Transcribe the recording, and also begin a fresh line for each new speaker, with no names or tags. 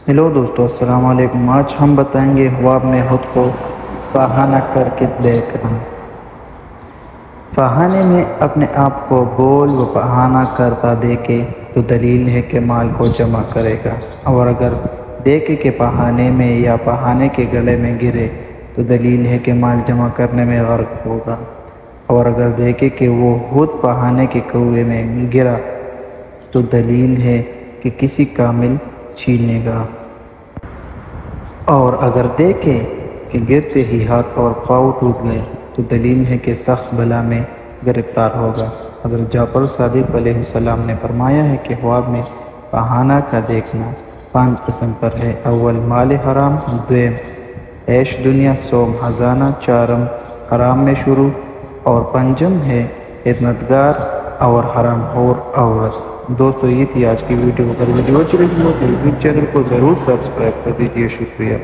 Hello دوستو، السلام علیکم۔ آج ہم بتائیں گے خواب میں خود کو بہانہ کر کے دیکھنا۔ بہانے میں اپنے آپ کو بول و بہانہ کرتا دیکھے تو دلیل ہے کہ مال کو جمع کرے گا، اور اگر دیکھے کہ بہانے میں یا بہانے کے گلے میں گرے تو دلیل ہے کہ مال جمع کرنے میں غرق ہوگا، اور اگر دیکھے کہ وہ خود بہانے کے کنویں میں گرا تو دلیل ہے کہ کسی کا مال چھینے گا، اور اگر دیکھے کہ گرتے ہی ہاتھ اور پاؤں ٹوٹ گئے تو دلیل ہے کہ سخت بلا میں گرفتار ہوگا۔ حضرت جعفر صادق علیہ السلام نے فرمایا ہے کہ خواب میں بہانہ کا دیکھنا 5 قسم پر ہے۔ اول، مال حرام، دویم، عیش دنیا، سوم خزانہ، چارم، حرام میں شروع، اور پنجم ہے خدمتگار اور حرام خور عورت۔ دوستو، یہ تھی آج کی ویڈیو۔ اگر ویڈیو اچھی لگی ہو تو یوٹیوب چینل کو ضرور سبسکرائب کر دیجیے۔ شکریہ۔